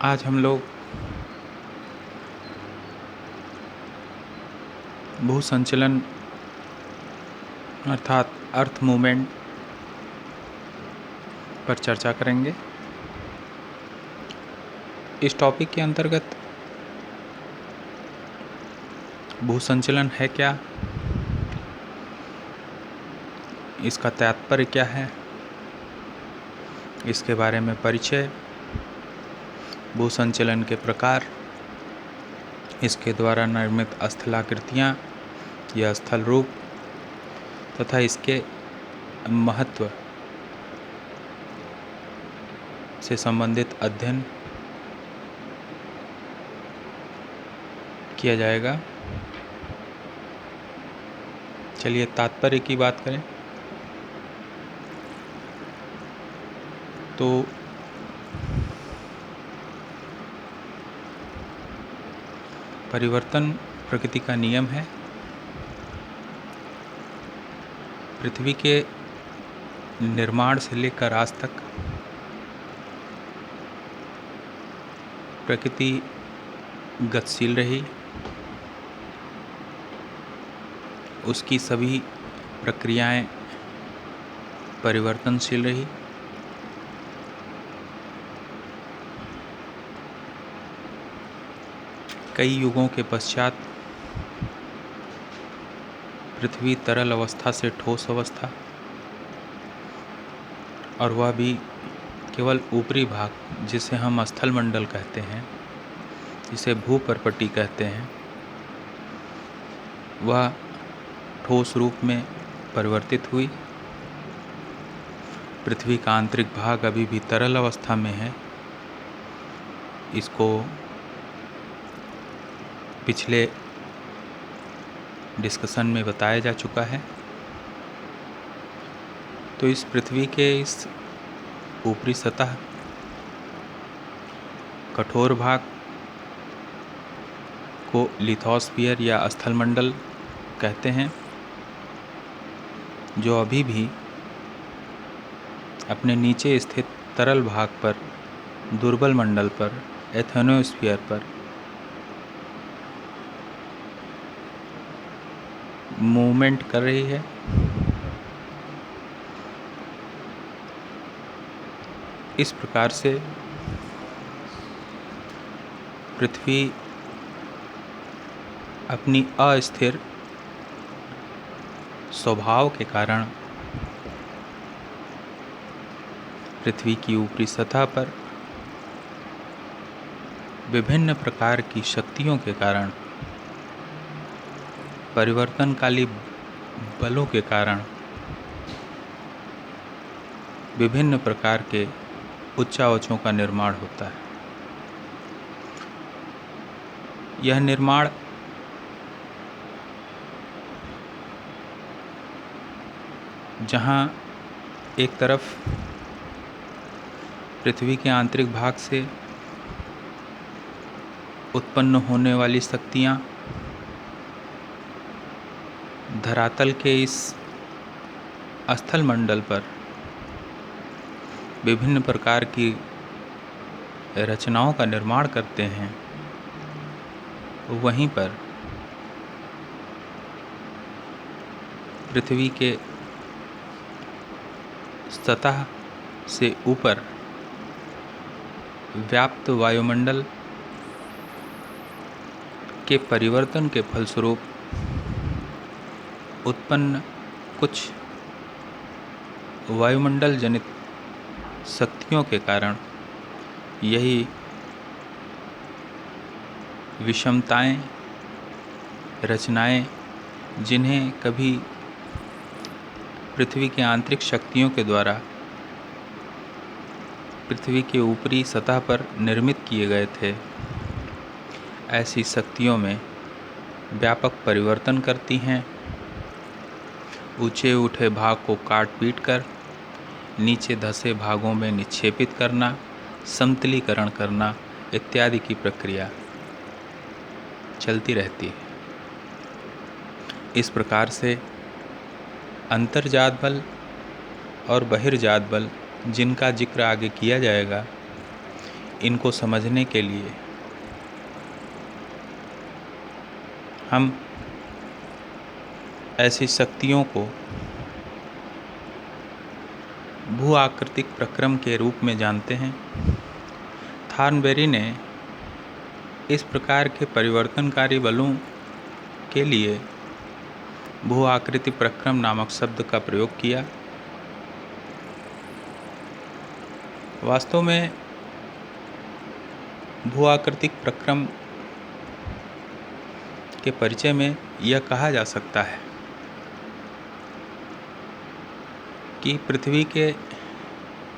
आज हम लोग भू संचलन अर्थात अर्थ मूवमेंट पर चर्चा करेंगे। इस टॉपिक के अंतर्गत भू संचलन है क्या, इसका तात्पर्य क्या है, इसके बारे में परिचय, भू संचलन के प्रकार, इसके द्वारा निर्मित स्थलाकृतियाँ या स्थल रूप तथा इसके महत्व से संबंधित अध्ययन किया जाएगा। चलिए तात्पर्य की बात करें तो परिवर्तन प्रकृति का नियम है। पृथ्वी के निर्माण से लेकर आज तक प्रकृति गतिशील रही, उसकी सभी प्रक्रियाएं परिवर्तनशील रही। कई युगों के पश्चात पृथ्वी तरल अवस्था से ठोस अवस्था, और वह भी केवल ऊपरी भाग जिसे हम स्थल मंडल कहते हैं, जिसे भूपर्पटी कहते हैं, वह ठोस रूप में परिवर्तित हुई। पृथ्वी का आंतरिक भाग अभी भी तरल अवस्था में है। इसको पिछले डिस्कशन में बताया जा चुका है। तो इस पृथ्वी के इस ऊपरी सतह कठोर भाग को लिथोस्फीयर या स्थलमंडल कहते हैं, जो अभी भी अपने नीचे स्थित तरल भाग पर, दुर्बल मंडल पर, एथेनोस्फीयर पर मूवमेंट कर रही है। इस प्रकार से पृथ्वी अपनी अस्थिर स्वभाव के कारण पृथ्वी की ऊपरी सतह पर विभिन्न प्रकार की शक्तियों के कारण, परिवर्तनकाली बलों के कारण विभिन्न प्रकार के उच्चावचों का निर्माण होता है। यह निर्माण जहाँ एक तरफ पृथ्वी के आंतरिक भाग से उत्पन्न होने वाली शक्तियाँ धरातल के इस स्थल मंडल पर विभिन्न प्रकार की रचनाओं का निर्माण करते हैं, वहीं पर पृथ्वी के सतह से ऊपर व्याप्त वायुमंडल के परिवर्तन के फलस्वरूप उत्पन्न कुछ वायुमंडल जनित शक्तियों के कारण यही विषमताएं, रचनाएं, जिन्हें कभी पृथ्वी के आंतरिक शक्तियों के द्वारा पृथ्वी के ऊपरी सतह पर निर्मित किए गए थे, ऐसी शक्तियों में व्यापक परिवर्तन करती हैं। ऊंचे उठे भाग को काट पीट कर नीचे धंसे भागों में निक्षेपित करना, समतलीकरण करना इत्यादि की प्रक्रिया चलती रहती है। इस प्रकार से अंतर्जात बल और बहिर्जात बल, जिनका जिक्र आगे किया जाएगा, इनको समझने के लिए हम ऐसी शक्तियों को भू आकृतिक प्रक्रम के रूप में जानते हैं। थॉर्नबेरी ने इस प्रकार के परिवर्तनकारी बलों के लिए भू आकृति प्रक्रम नामक शब्द का प्रयोग किया। वास्तव में भू आकृतिक प्रक्रम के परिचय में यह कहा जा सकता है कि पृथ्वी के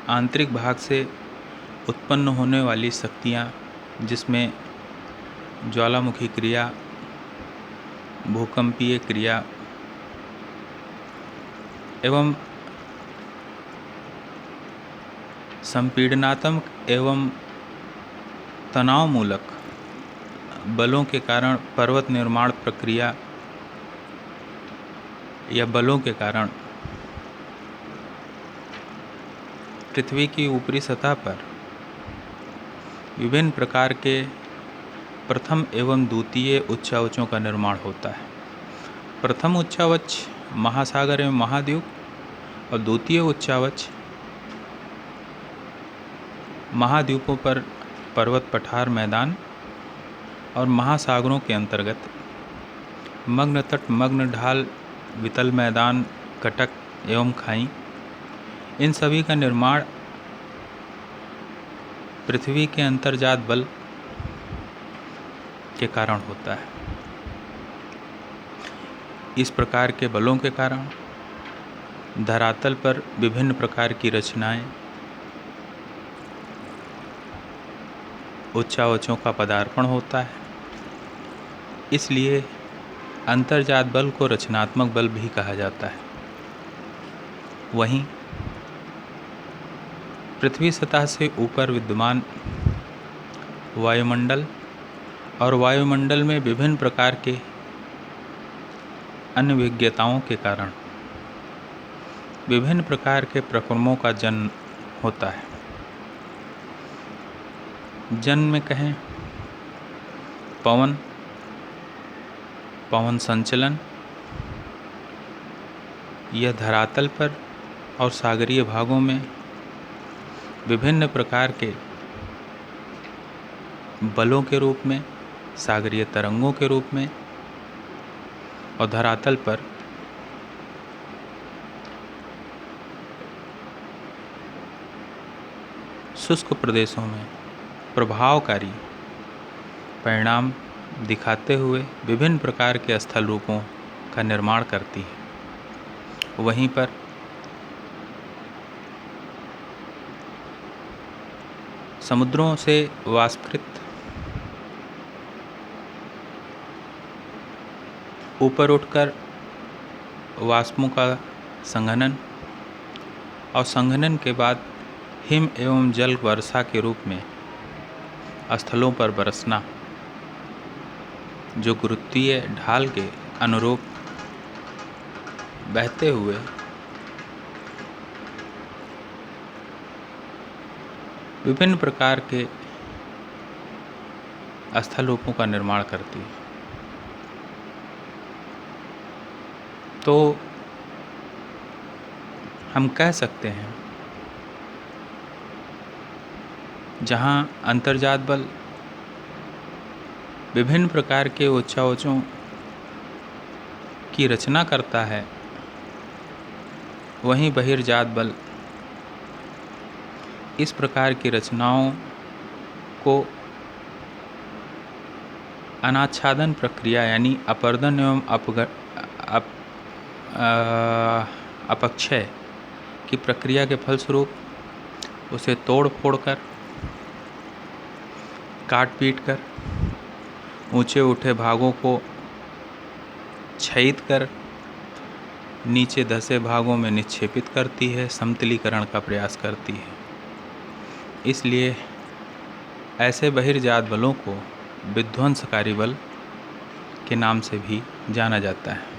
आंतरिक भाग से उत्पन्न होने वाली शक्तियाँ, जिसमें ज्वालामुखी क्रिया, भूकंपीय क्रिया एवं संपीड़नात्मक एवं तनावमूलक बलों के कारण पर्वत निर्माण प्रक्रिया या बलों के कारण पृथ्वी की ऊपरी सतह पर विभिन्न प्रकार के प्रथम एवं द्वितीय उच्चावचों का निर्माण होता है। प्रथम उच्चावच महासागर एवं महाद्वीप और द्वितीय उच्चावच महाद्वीपों पर पर्वत पठार मैदान और महासागरों के अंतर्गत मग्न तट, मग्न ढाल, वितल मैदान, कटक एवं खाई, इन सभी का निर्माण पृथ्वी के अंतर्जात बल के कारण होता है। इस प्रकार के बलों के कारण धरातल पर विभिन्न प्रकार की रचनाएं, उच्चावचों का पदार्पण होता है। इसलिए अंतर्जात बल को रचनात्मक बल भी कहा जाता है। वहीं पृथ्वी सतह से ऊपर विद्यमान वायुमंडल और वायुमंडल में विभिन्न प्रकार के अन्य विज्ञताओं के कारण विभिन्न प्रकार के प्रक्रमों का जन्म होता है। जन्म में कहें पवन, पवन संचलन, यह धरातल पर और सागरीय भागों में विभिन्न प्रकार के बलों के रूप में, सागरीय तरंगों के रूप में और धरातल पर शुष्क प्रदेशों में प्रभावकारी परिणाम दिखाते हुए विभिन्न प्रकार के स्थल रूपों का निर्माण करती है। वहीं पर समुद्रों से वाष्पकृत ऊपर उठकर वाष्पों का संघनन और संघनन के बाद हिम एवं जल वर्षा के रूप में स्थलों पर बरसना, जो गुरुत्वीय ढाल के अनुरूप बहते हुए विभिन्न प्रकार के स्थल रूपों का निर्माण करती है। तो हम कह सकते हैं जहाँ अंतर्जात बल विभिन्न प्रकार के उच्चावचों की रचना करता है, वहीं बहिर्जात बल इस प्रकार की रचनाओं को अनाच्छादन प्रक्रिया यानी अपर्दन एवं अपक्षय की प्रक्रिया के फलस्वरूप उसे तोड़ फोड़ कर, काट पीट कर, ऊंचे उठे भागों को क्षयित कर नीचे धसे भागों में निक्षेपित करती है, समतलीकरण का प्रयास करती है। इसलिए ऐसे बहिर्जात बलों को विध्वंसकारी बल के नाम से भी जाना जाता है।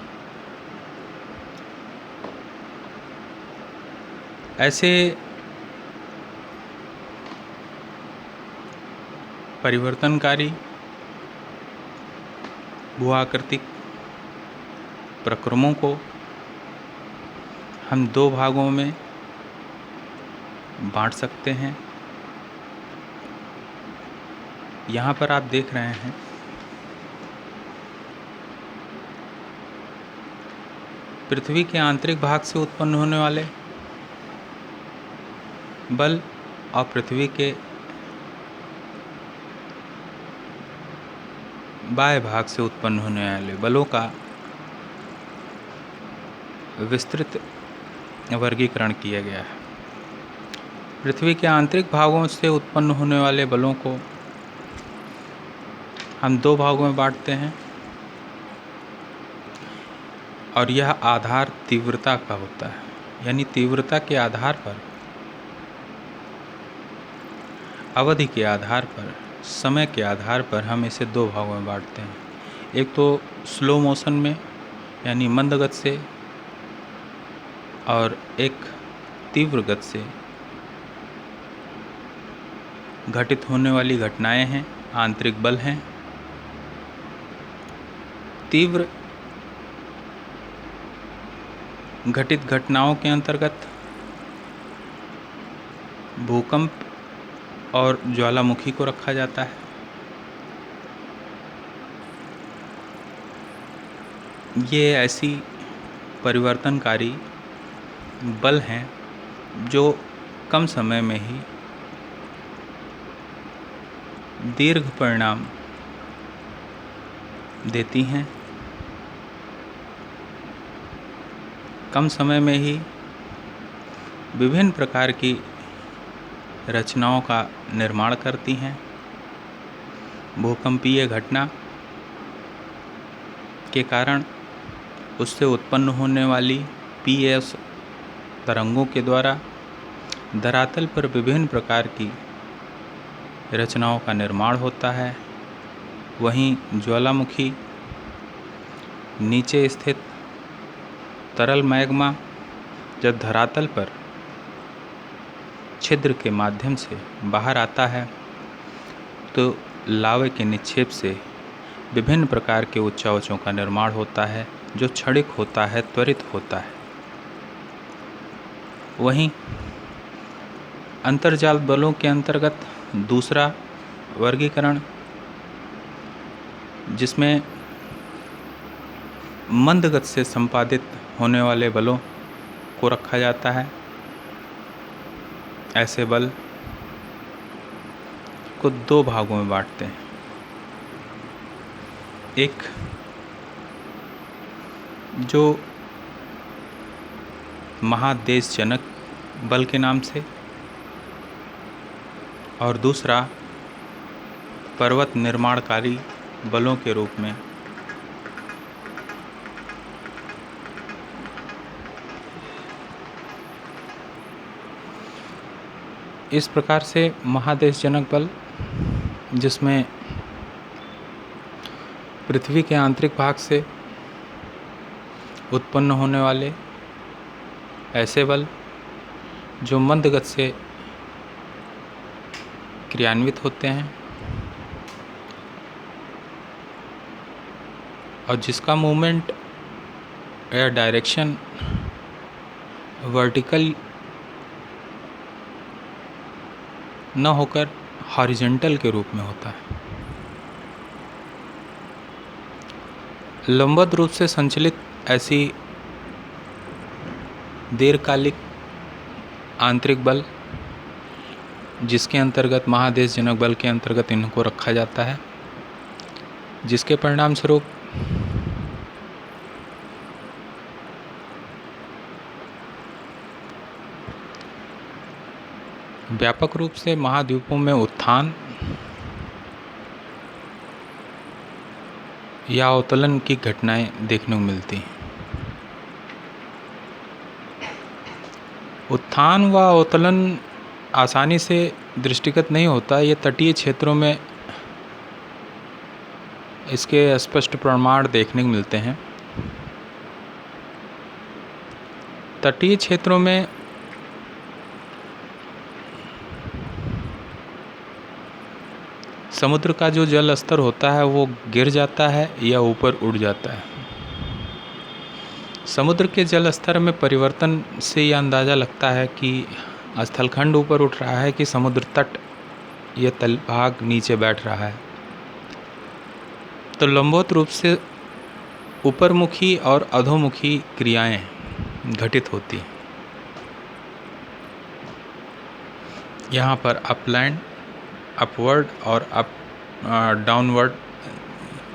ऐसे परिवर्तनकारी भूआकृतिक प्रक्रमों को हम दो भागों में बांट सकते हैं। यहाँ पर आप देख रहे हैं पृथ्वी के आंतरिक भाग से उत्पन्न होने वाले बल और पृथ्वी के बाह्य भाग से उत्पन्न होने वाले बलों का विस्तृत वर्गीकरण किया गया है। पृथ्वी के आंतरिक भागों से उत्पन्न होने वाले बलों को हम दो भागों में बांटते हैं और यह आधार तीव्रता का होता है, यानी तीव्रता के आधार पर, अवधि के आधार पर, समय के आधार पर हम इसे दो भागों में बांटते हैं। एक तो स्लो मोशन में यानी मंद गति से, और एक तीव्र गति से घटित होने वाली घटनाएं हैं, आंतरिक बल हैं। तीव्र घटित घटनाओं के अंतर्गत भूकंप और ज्वालामुखी को रखा जाता है। ये ऐसी परिवर्तनकारी बल हैं जो कम समय में ही दीर्घ परिणाम देती हैं, कम समय में ही विभिन्न प्रकार की रचनाओं का निर्माण करती हैं। भूकंपीय घटना के कारण उससे उत्पन्न होने वाली पीएस तरंगों के द्वारा धरातल पर विभिन्न प्रकार की रचनाओं का निर्माण होता है। वहीं ज्वालामुखी नीचे स्थित तरल मैग्मा जब धरातल पर छिद्र के माध्यम से बाहर आता है तो लावे के निक्षेप से विभिन्न प्रकार के उच्चावचों का निर्माण होता है, जो क्षणिक होता है, त्वरित होता है। वहीं अंतर्जाल बलों के अंतर्गत दूसरा वर्गीकरण, जिसमें मंद गति से संपादित होने वाले बलों को रखा जाता है। ऐसे बल को दो भागों में बांटते हैं। एक जो महादेशजनक बल के नाम से, और दूसरा पर्वत निर्माणकारी बलों के रूप में। इस प्रकार से महादेशजनक बल, जिसमें पृथ्वी के आंतरिक भाग से उत्पन्न होने वाले ऐसे बल जो मंद गति से क्रियान्वित होते हैं और जिसका मूवमेंट या डायरेक्शन वर्टिकल न होकर हॉरिजॉन्टल के रूप में होता है। लंबवत रूप से संचलित ऐसी दीर्घकालिक आंतरिक बल, जिसके अंतर्गत महादेशजनक बल के अंतर्गत इनको रखा जाता है, जिसके परिणाम स्वरूप व्यापक रूप से महाद्वीपों में उत्थान या अवतलन की घटनाएं देखने को मिलती हैं। उत्थान व अवतलन आसानी से दृष्टिगत नहीं होता। ये तटीय क्षेत्रों में इसके स्पष्ट प्रमाण देखने को मिलते हैं। तटीय क्षेत्रों में समुद्र का जो जल स्तर होता है वो गिर जाता है या ऊपर उड़ जाता है। समुद्र के जल स्तर में परिवर्तन से यह अंदाज़ा लगता है कि स्थलखंड ऊपर उठ रहा है कि समुद्र तट या तलभाग नीचे बैठ रहा है। तो लंबवत रूप से ऊपरमुखी और अधोमुखी क्रियाएं घटित होती हैं। यहाँ पर अपलैंड, अपवर्ड और डाउनवर्ड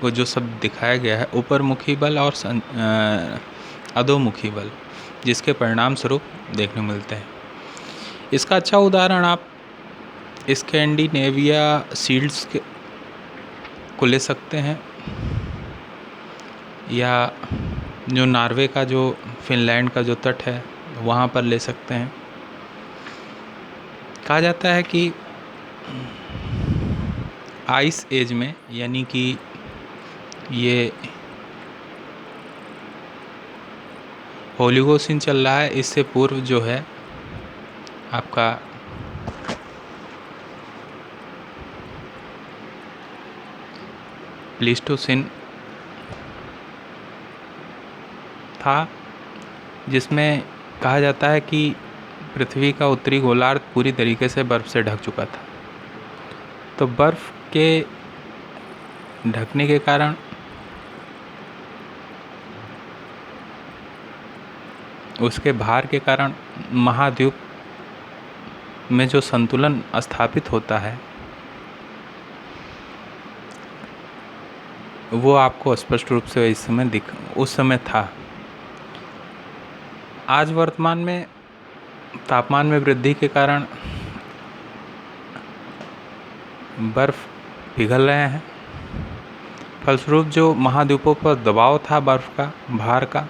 को जो शब्द दिखाया गया है, ऊपरमुखी बल और अधोमुखी बल, जिसके परिणाम स्वरूप देखने मिलते हैं। इसका अच्छा उदाहरण आप स्कैंडिनेविया सील्ड्स को ले सकते हैं, या जो नॉर्वे का जो फिनलैंड का जो तट है वहाँ पर ले सकते हैं। कहा जाता है कि आइस एज में, यानी कि ये होलिगोसिन चल रहा है, इससे पूर्व जो है आपका प्लीस्टोसिन था, जिसमें कहा जाता है कि पृथ्वी का उत्तरी गोलार्ध पूरी तरीके से बर्फ़ से ढक चुका था। तो बर्फ़ के ढकने के कारण उसके भार के कारण महाद्वीप में जो संतुलन स्थापित होता है वो आपको स्पष्ट रूप से उस समय था। आज वर्तमान में तापमान में वृद्धि के कारण बर्फ़ पिघल रहे हैं। फलस्वरूप जो महाद्वीपों पर दबाव था बर्फ़ का, भार का,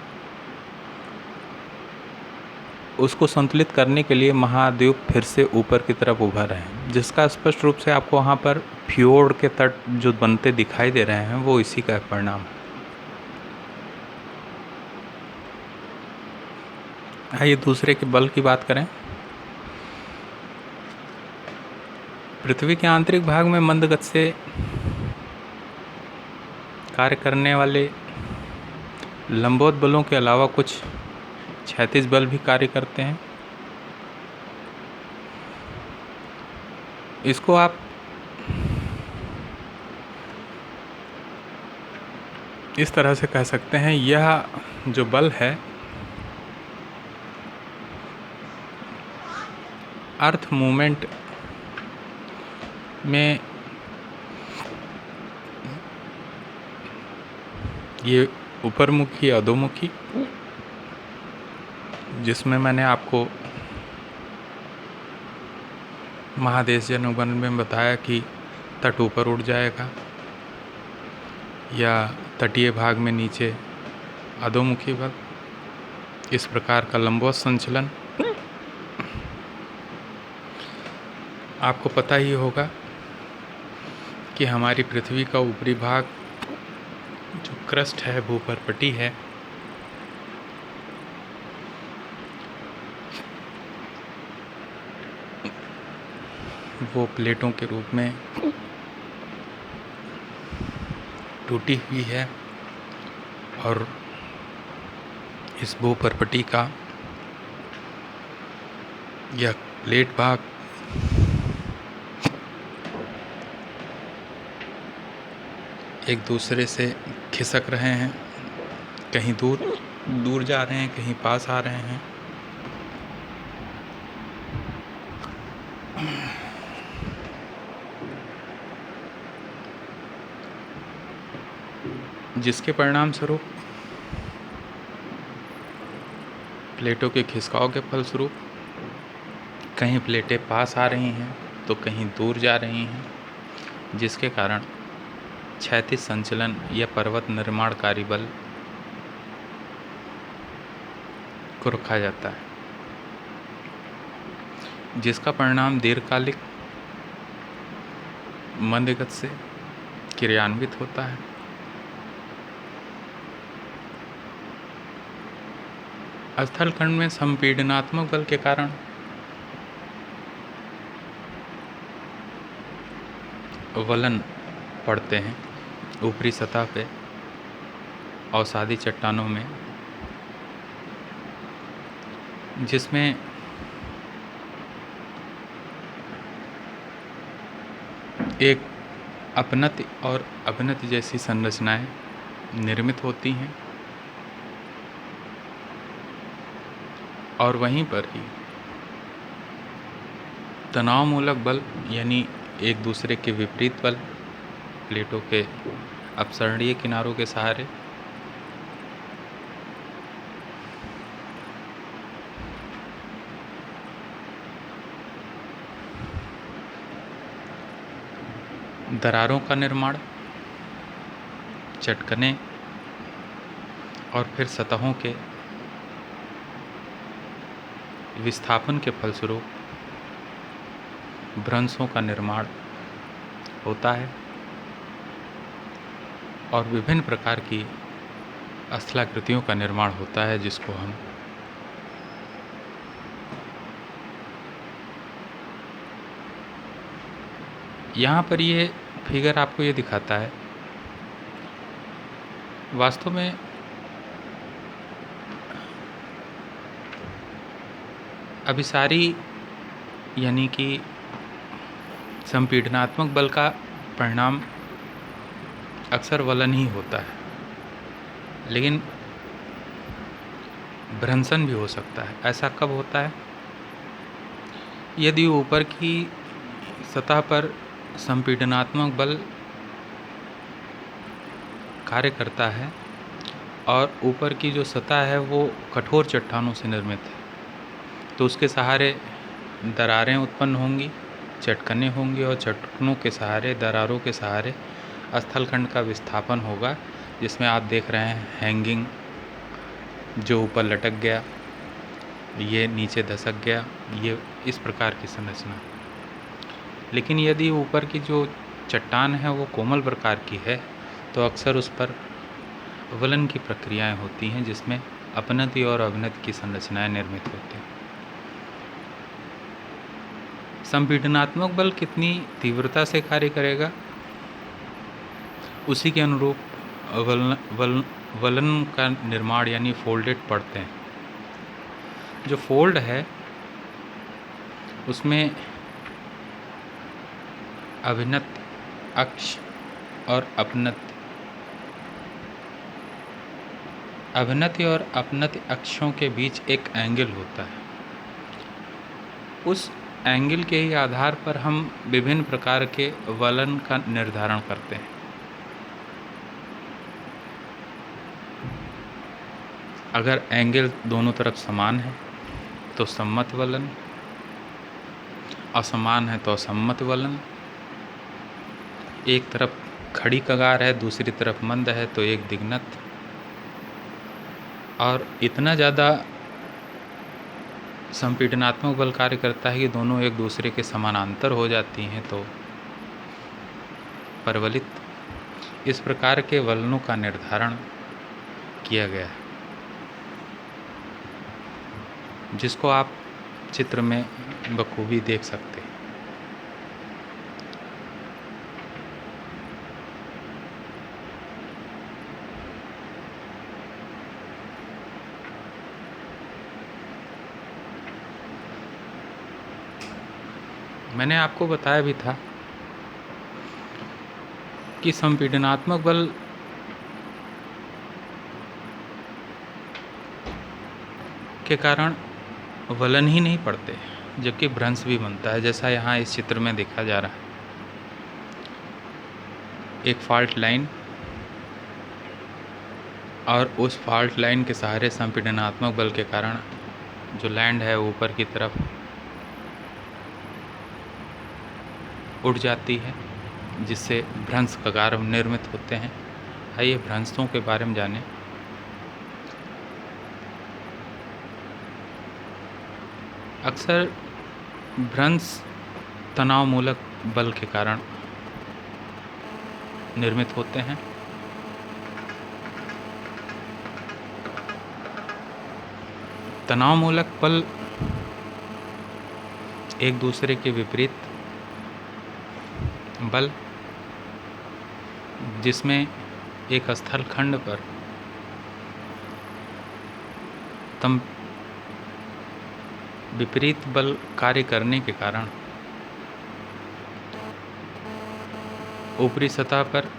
उसको संतुलित करने के लिए महाद्वीप फिर से ऊपर की तरफ उभर रहे हैं, जिसका स्पष्ट रूप से आपको वहाँ पर फ्योर्ड के तट जो बनते दिखाई दे रहे हैं वो इसी का परिणाम है। आइए दूसरे के बल की बात करें। पृथ्वी के आंतरिक भाग में मंद गति से कार्य करने वाले लंबवत बलों के अलावा कुछ क्षैतिज बल भी कार्य करते हैं। इसको आप इस तरह से कह सकते हैं, यह जो बल है अर्थ मूवमेंट में ये ऊपरमुखी, अधोमुखी, जिसमें मैंने आपको महादेश जनगण में बताया कि तट ऊपर उठ जाएगा या तटीय भाग में नीचे अधोमुखी बल, इस प्रकार का लंबवत संचलन। आपको पता ही होगा कि हमारी पृथ्वी का ऊपरी भाग जो क्रस्ट है, भूपर्पटी है, वो प्लेटों के रूप में टूटी हुई है, और इस भूपर्पटी का यह प्लेट भाग एक दूसरे से खिसक रहे हैं, कहीं दूर जा रहे हैं, कहीं पास आ रहे हैं। जिसके परिणाम स्वरूप प्लेटों के खिसकाव के फलस्वरूप कहीं प्लेटें पास आ रही हैं तो कहीं दूर जा रही हैं, जिसके कारण क्षैतिज संचलन या पर्वत निर्माणकारी बल को रखा जाता है, जिसका परिणाम दीर्घकालिक मंद गति से क्रियान्वित होता है। स्थलखंड में संपीडनात्मक बल के कारण वलन पड़ते हैं ऊपरी सतह पे अवसादी चट्टानों में, जिसमें एक अपनति और अवनति जैसी संरचनाएं निर्मित होती हैं, और वहीं पर ही तनावमूलक बल यानी एक दूसरे के विपरीत बल प्लेटों के अपसरणीय किनारों के सहारे दरारों का निर्माण, चटकने और फिर सतहों के विस्थापन के फलस्वरूप भ्रंशों का निर्माण होता है, और विभिन्न प्रकार की स्थलाकृतियों का निर्माण होता है, जिसको हम यहाँ पर ये फिगर आपको ये दिखाता है। वास्तव में अभिसारी यानी कि संपीडनात्मक बल का परिणाम अक्सर वलन ही होता है, लेकिन भ्रंशन भी हो सकता है। ऐसा कब होता है? यदि ऊपर की सतह पर संपीडनात्मक बल कार्य करता है और ऊपर की जो सतह है वो कठोर चट्टानों से निर्मित है, तो उसके सहारे दरारें उत्पन्न होंगी, चटकने होंगी, और चटकनों के सहारे, दरारों के सहारे स्थलखंड का विस्थापन होगा, जिसमें आप देख रहे हैं हैंगिंग जो ऊपर लटक गया, ये नीचे धसक गया, ये इस प्रकार की संरचना। लेकिन यदि ऊपर की जो चट्टान है वो कोमल प्रकार की है, तो अक्सर उस पर वलन की प्रक्रियाएं होती हैं, जिसमें अपनति और अवनति की संरचनाएं निर्मित होती हैं। संपीडनात्मक बल कितनी तीव्रता से कार्य करेगा, उसी के अनुरूप वलन का निर्माण यानी फोल्डेड पड़ते हैं। जो फोल्ड है उसमें अभिनत अक्ष और अभिनति और अपनति अक्षों के बीच एक एंगल होता है। उस एंगल के ही आधार पर हम विभिन्न प्रकार के वलन का निर्धारण करते हैं। अगर एंगल दोनों तरफ समान है तो सम्मत वलन, असमान है तो असम्मत वलन, एक तरफ खड़ी कगार है दूसरी तरफ मंद है तो एक दिग्नत, और इतना ज़्यादा संपीडनात्मक बल कार्य करता है कि दोनों एक दूसरे के समानांतर हो जाती हैं तो परवलित। इस प्रकार के वलनों का निर्धारण किया गया है, जिसको आप चित्र में बखूबी देख सकते हैं। मैंने आपको बताया भी था कि संपीडनात्मक बल के कारण वलन ही नहीं पड़ते, जबकि भ्रंश भी बनता है, जैसा यहाँ इस चित्र में देखा जा रहा है। एक फॉल्ट लाइन, और उस फॉल्ट लाइन के सहारे संपीडनात्मक बल के कारण जो लैंड है ऊपर की तरफ उठ जाती है, जिससे भ्रंश कगार निर्मित होते हैं। आइए भ्रंशों के बारे में जानें। अक्सर भ्रंश तनावमूलक बल के कारण निर्मित होते हैं। तनावमूलक बल एक दूसरे के विपरीत बल जिसमें एक स्थल खंड पर तम विपरीत बल कार्य करने के कारण ऊपरी सतह पर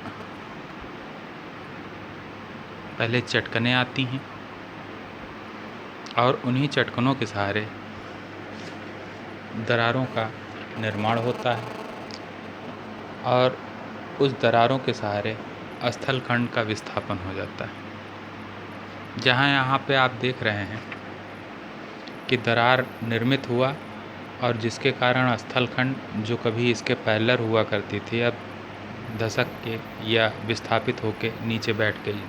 पहले चटकनें आती हैं और उन्हीं चटकनों के सहारे दरारों का निर्माण होता है और उस दरारों के सहारे स्थल खंड का विस्थापन हो जाता है। जहाँ यहाँ पे आप देख रहे हैं कि दरार निर्मित हुआ और जिसके कारण स्थल खंड जो कभी इसके पैरेलल हुआ करती थी अब धसक के या विस्थापित होके नीचे बैठ गई।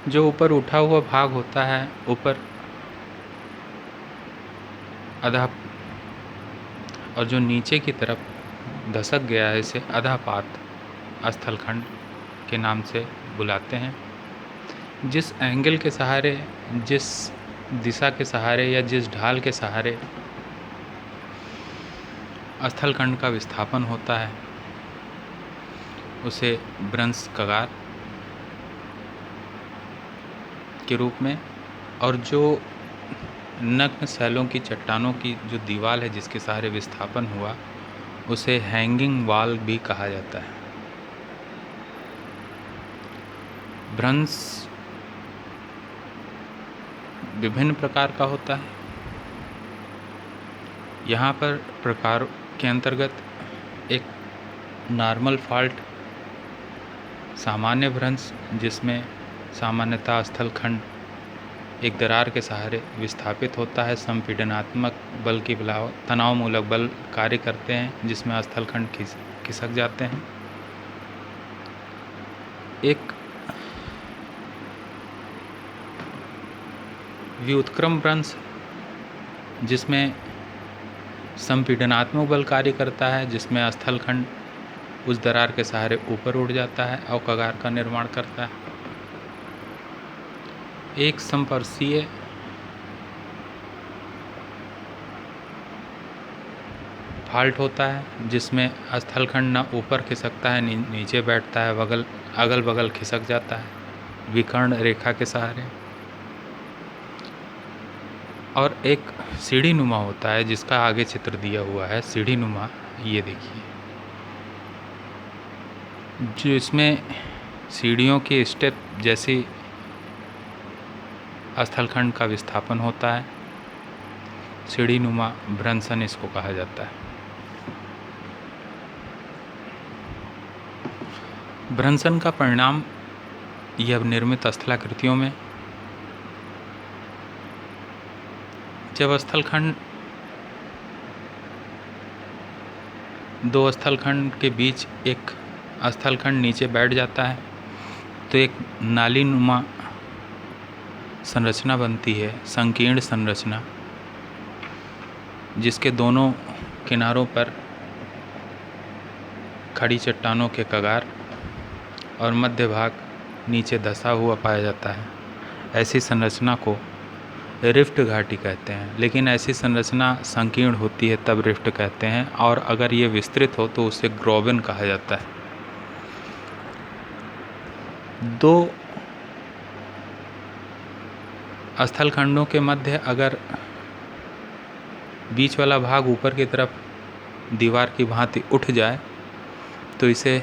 जो ऊपर उठा हुआ भाग होता है ऊपर अधा और जो नीचे की तरफ धसक गया है इसे अधापात स्थलखंड के नाम से बुलाते हैं। जिस एंगल के सहारे, जिस दिशा के सहारे या जिस ढाल के सहारे स्थलखंड का विस्थापन होता है उसे भ्रंश कगार के रूप में, और जो नग्न शैलों की चट्टानों की जो दीवार है जिसके सहारे विस्थापन हुआ उसे हैंगिंग वॉल भी कहा जाता है। भ्रंश विभिन्न प्रकार का होता है। यहाँ पर प्रकार के अंतर्गत एक नॉर्मल फॉल्ट सामान्य भ्रंश जिसमें सामान्यतः स्थलखंड एक दरार के सहारे विस्थापित होता है, संपीडनात्मक बल की अलावा तनावमूलक बल कार्य करते हैं जिसमें स्थलखंड खिसक जाते हैं। एक व्युत्क्रम भ्रंश जिसमें संपीडनात्मक बल कार्य करता है जिसमें स्थलखंड उस दरार के सहारे ऊपर उठ जाता है और कगार का निर्माण करता है। एक संपर्शीय फाल्ट होता है जिसमें स्थलखंड न ऊपर खिसकता है नीचे बैठता है, अगल बगल खिसक जाता है विकर्ण रेखा के सहारे। और एक सीढ़ी नुमा होता है जिसका आगे चित्र दिया हुआ है, सीढ़ी नुमा, ये देखिए, जो इसमें सीढ़ियों के स्टेप जैसी स्थलखंड का विस्थापन होता है। सीढ़ी नुमा भ्रंशन इसको कहा जाता है। भ्रंशन का परिणाम यह निर्मित स्थलाकृतियों में जब स्थलखंड दो स्थलखंड के बीच एक स्थलखंड नीचे बैठ जाता है तो एक नाली नुमा संरचना बनती है, संकीर्ण संरचना, जिसके दोनों किनारों पर खड़ी चट्टानों के कगार और मध्य भाग नीचे धंसा हुआ पाया जाता है। ऐसी संरचना को रिफ्ट घाटी कहते हैं, लेकिन ऐसी संरचना संकीर्ण होती है तब रिफ्ट कहते हैं, और अगर ये विस्तृत हो तो उसे ग्रोबन कहा जाता है। दो स्थलखंडों के मध्य अगर बीच वाला भाग ऊपर की तरफ दीवार की भांति उठ जाए तो इसे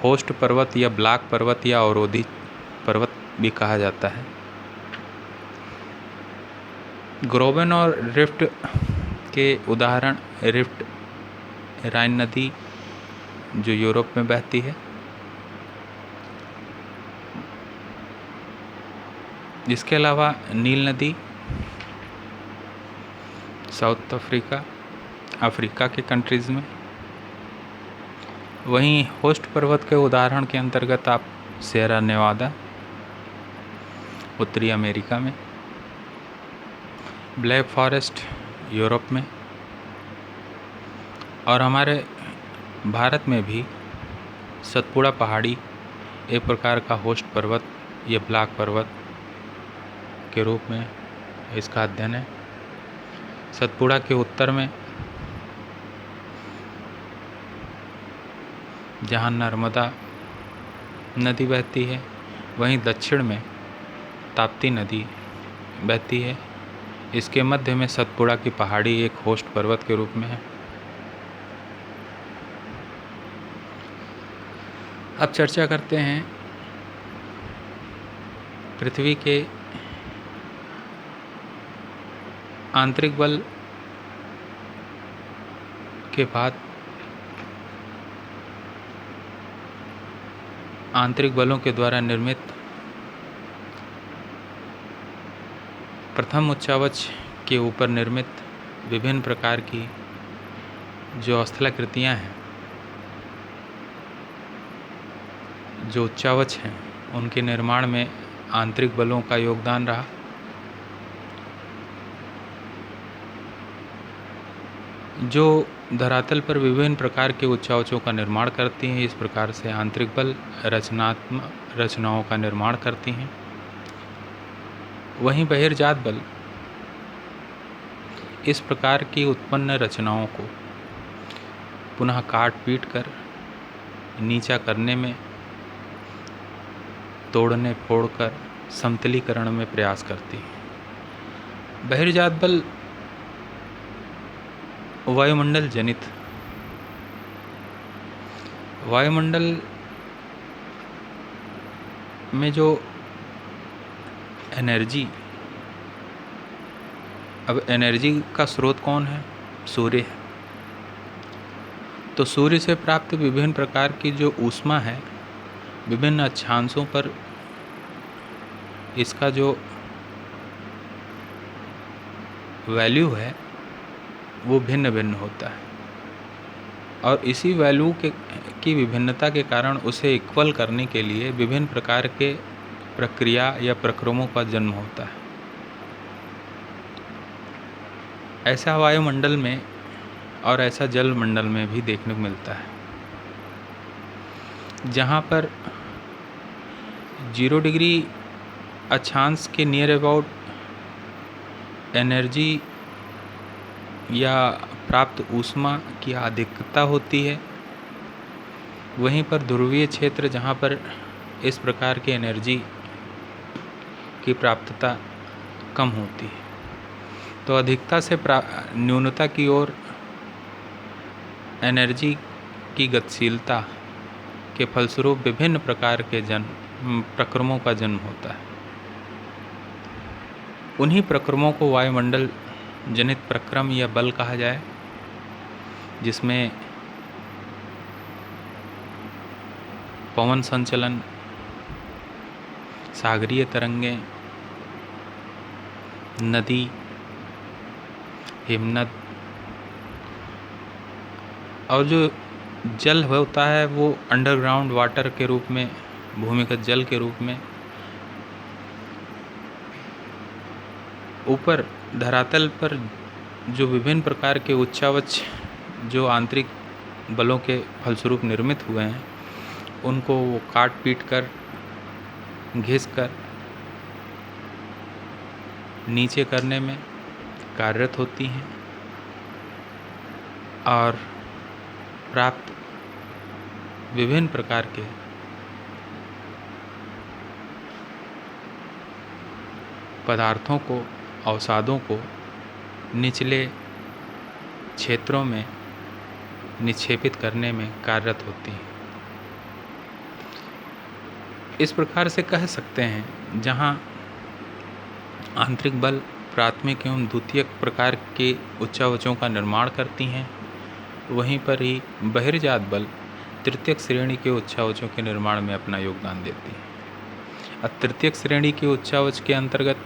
होस्ट पर्वत या ब्लॉक पर्वत या अवरोधी पर्वत भी कहा जाता है। ग्रोबन और रिफ्ट के उदाहरण रिफ्ट राइन नदी जो यूरोप में बहती है, इसके अलावा नील नदी साउथ अफ्रीका के कंट्रीज़ में। वहीं होस्ट पर्वत के उदाहरण के अंतर्गत आप सियरा नेवादा उत्तरी अमेरिका में, ब्लैक फॉरेस्ट यूरोप में, और हमारे भारत में भी सतपुड़ा पहाड़ी एक प्रकार का होस्ट पर्वत या ब्लॉक पर्वत के रूप में इसका अध्ययन है। सतपुड़ा के उत्तर में जहाँ नर्मदा नदी बहती है, वहीं दक्षिण में ताप्ती नदी बहती है। इसके मध्य में सतपुड़ा की पहाड़ी एक होस्ट पर्वत के रूप में है। अब चर्चा करते हैं पृथ्वी के आंतरिक बल के बाद आंतरिक बलों के द्वारा निर्मित प्रथम उच्चावच के ऊपर निर्मित विभिन्न प्रकार की जो स्थलाकृतियाँ हैं, जो उच्चावच हैं, उनके निर्माण में आंतरिक बलों का योगदान रहा। जो धरातल पर विभिन्न प्रकार के उच्चावचों का निर्माण करती हैं, इस प्रकार से आंतरिक बल रचनात्मक रचनाओं का निर्माण करती हैं। वहीं बहिर्जात बल इस प्रकार की उत्पन्न रचनाओं को पुनः काट पीट कर नीचा करने में, तोड़ने फोड़कर समतलीकरण में प्रयास करती है। बहिर्जात बल वायुमंडल जनित, वायुमंडल में जो एनर्जी, अब एनर्जी का स्रोत कौन है? सूर्य है। तो सूर्य से प्राप्त विभिन्न प्रकार की जो ऊष्मा है, विभिन्न अक्षांशों पर इसका जो वैल्यू है वो भिन्न भिन्न होता है, और इसी वैल्यू की विभिन्नता के कारण उसे इक्वल करने के लिए विभिन्न प्रकार के प्रक्रिया या प्रक्रमों का जन्म होता है। ऐसा वायुमंडल में और ऐसा जल मंडल में भी देखने को मिलता है, जहाँ पर 0 डिग्री अक्षांश के नियर अबाउट एनर्जी या प्राप्त ऊष्मा की अधिकता होती है। वहीं पर ध्रुवीय क्षेत्र, जहाँ पर इस प्रकार की एनर्जी की प्राप्तता कम होती है, तो अधिकता से न्यूनता की ओर एनर्जी की गतिशीलता के फलस्वरूप विभिन्न प्रकार के प्रक्रमों का जन्म होता है। उन्हीं प्रक्रमों को वायुमंडल जनित प्रक्रम या बल कहा जाए, जिसमें पवन संचलन, सागरीय तरंगें, नदी, हिमनद, और जो जल होता है वो अंडरग्राउंड वाटर के रूप में, भूमिगत जल के रूप में ऊपर धरातल पर जो विभिन्न प्रकार के उच्चावच जो आंतरिक बलों के फलस्वरूप निर्मित हुए हैं, उनको वो काट पीट कर, घिस कर नीचे करने में कार्यरत होती हैं, और प्राप्त विभिन्न प्रकार के पदार्थों को, अवसादों को निचले क्षेत्रों में निक्षेपित करने में कार्यरत होती हैं। इस प्रकार से कह सकते हैं, जहाँ आंतरिक बल प्राथमिक एवं द्वितीयक प्रकार के उच्चावचों का निर्माण करती हैं, वहीं पर ही बहिर्जात बल तृतीयक श्रेणी के उच्चावचों के निर्माण में अपना योगदान देती है। अब तृतीयक श्रेणी के उच्चावच के अंतर्गत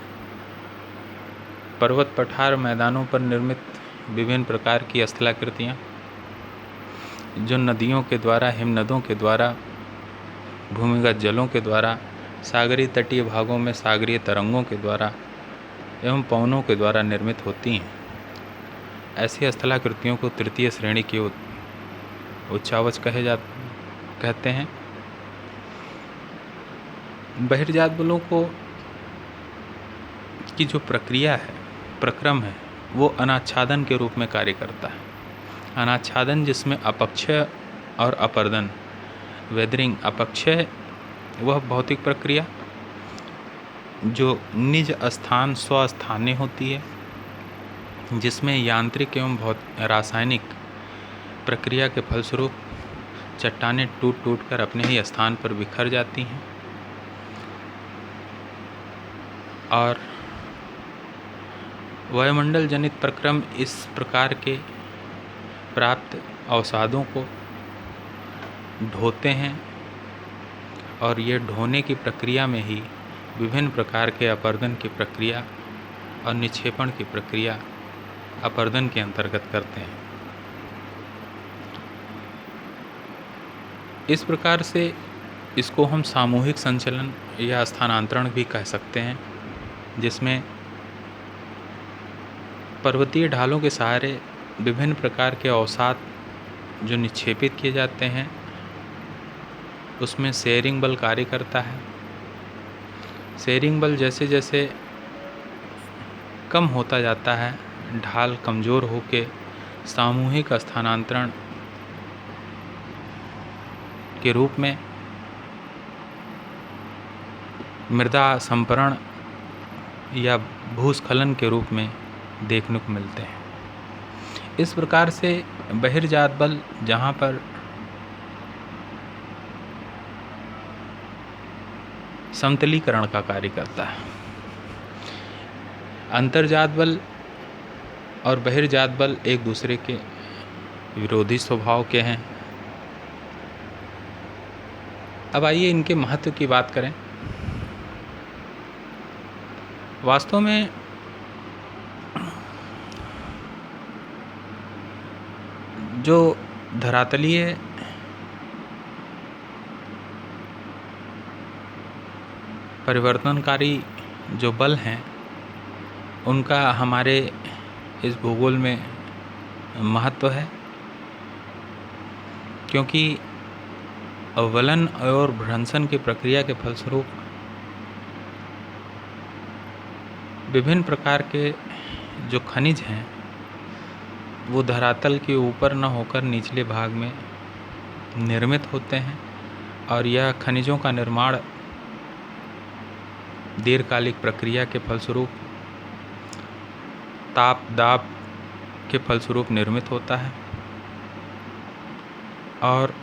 पर्वत पठार मैदानों पर निर्मित विभिन्न प्रकार की स्थलाकृतियाँ, जो नदियों के द्वारा, हिमनदों के द्वारा, भूमिगत जलों के द्वारा, सागरीय तटीय भागों में सागरीय तरंगों के द्वारा एवं पवनों के द्वारा निर्मित होती हैं। ऐसी स्थलाकृतियों को तृतीय श्रेणी के उच्चावच कहते हैं। बहिर्जात बलों को की जो प्रक्रिया है, प्रक्रम है, वो अनाच्छादन के रूप में कार्य करता है। अनाच्छादन जिसमें अपक्षय और अपर्दन वेदरिंग अपक्षय वह भौतिक प्रक्रिया जो निज स्थान स्वस्थानीय होती है, जिसमें यांत्रिक एवं रासायनिक प्रक्रिया के फलस्वरूप चट्टानें टूट टूट कर अपने ही स्थान पर बिखर जाती हैं और वायुमंडल जनित प्रक्रम इस प्रकार के प्राप्त अवसादों को ढोते हैं और ये ढोने की प्रक्रिया में ही विभिन्न प्रकार के अपर्दन की प्रक्रिया और निक्षेपण की प्रक्रिया अपर्दन के अंतर्गत करते हैं। इस प्रकार से इसको हम सामूहिक संचलन या स्थानांतरण भी कह सकते हैं, जिसमें पर्वतीय ढालों के सहारे विभिन्न प्रकार के अवसाद जो निक्षेपित किए जाते हैं उसमें शेयरिंग बल कार्य करता है। शेयरिंग बल जैसे जैसे कम होता जाता है, ढाल कमज़ोर होकर सामूहिक स्थानांतरण के रूप में मृदा संपरण या भूस्खलन के रूप में देखने को मिलते हैं। इस प्रकार से बहिर्जात बल जहाँ पर समतलीकरण का कार्य करता है, अंतर्जात बल और बहिर्जात बल एक दूसरे के विरोधी स्वभाव के हैं। अब आइए इनके महत्व की बात करें। वास्तव में जो धरातलीय परिवर्तनकारी जो बल हैं उनका हमारे इस भूगोल में महत्व है, क्योंकि अवलन और भ्रंशन की प्रक्रिया के फलस्वरूप विभिन्न प्रकार के जो खनिज हैं वो धरातल के ऊपर न होकर निचले भाग में निर्मित होते हैं और यह खनिजों का निर्माण दीर्घकालिक प्रक्रिया के फलस्वरूप ताप दाब के फलस्वरूप निर्मित होता है और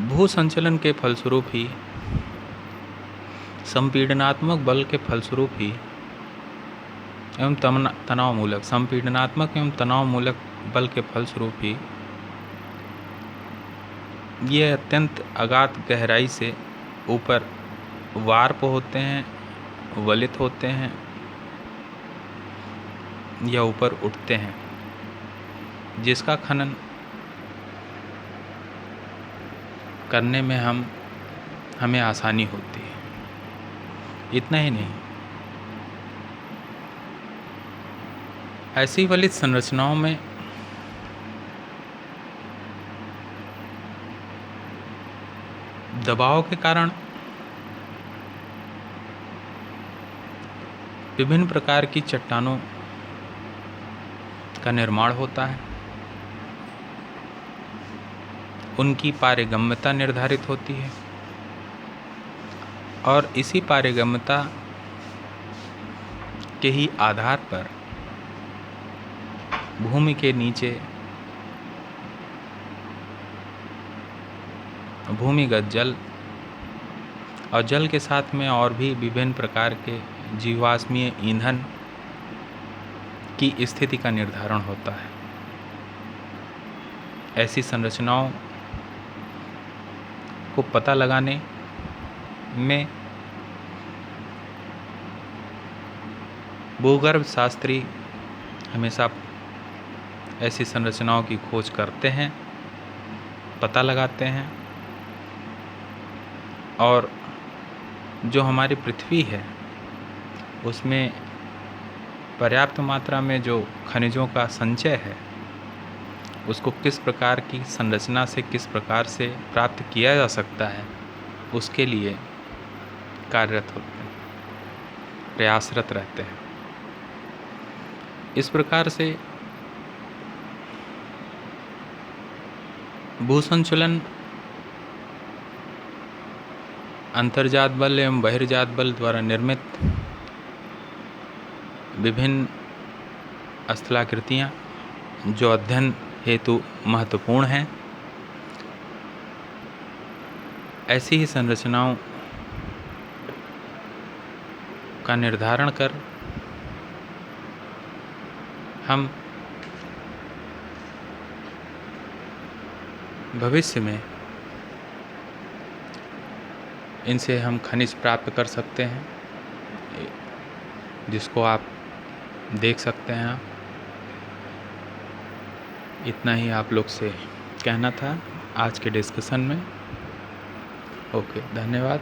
भूसंचलन के फलस्वरूप ही संपीडनात्मक बल के फलस्वरूप ही एवं तनावमूलक संपीडनात्मक एवं तनावमूलक बल के फलस्वरूप ही ये अत्यंत अगाध गहराई से ऊपर वार्प होते हैं, वलित होते हैं या ऊपर उठते हैं, जिसका खनन करने में हमें आसानी होती है। इतना ही नहीं, ऐसी वलित संरचनाओं में दबाव के कारण विभिन्न प्रकार की चट्टानों का निर्माण होता है। उनकी पारगम्यता निर्धारित होती है और इसी पारगम्यता के ही आधार पर भूमि के नीचे भूमिगत जल और जल के साथ में और भी विभिन्न प्रकार के जीवाश्मीय ईंधन की स्थिति का निर्धारण होता है। ऐसी संरचनाओं को पता लगाने में भूगर्भ शास्त्री हमेशा ऐसी संरचनाओं की खोज करते हैं, पता लगाते हैं और जो हमारी पृथ्वी है उसमें पर्याप्त मात्रा में जो खनिजों का संचय है उसको किस प्रकार की संरचना से किस प्रकार से प्राप्त किया जा सकता है उसके लिए कार्यरत होते हैं, प्रयासरत रहते हैं। इस प्रकार से भू संचलन अंतर्जात बल एवं बहिर्जात बल द्वारा निर्मित विभिन्न स्थलाकृतियाँ जो अध्ययन हेतु महत्वपूर्ण हैं, ऐसी ही संरचनाओं का निर्धारण कर हम भविष्य में इनसे हम खनिज प्राप्त कर सकते हैं, जिसको आप देख सकते हैं। आप इतना ही आप लोग से कहना था आज के डिस्कशन में। ओके, धन्यवाद।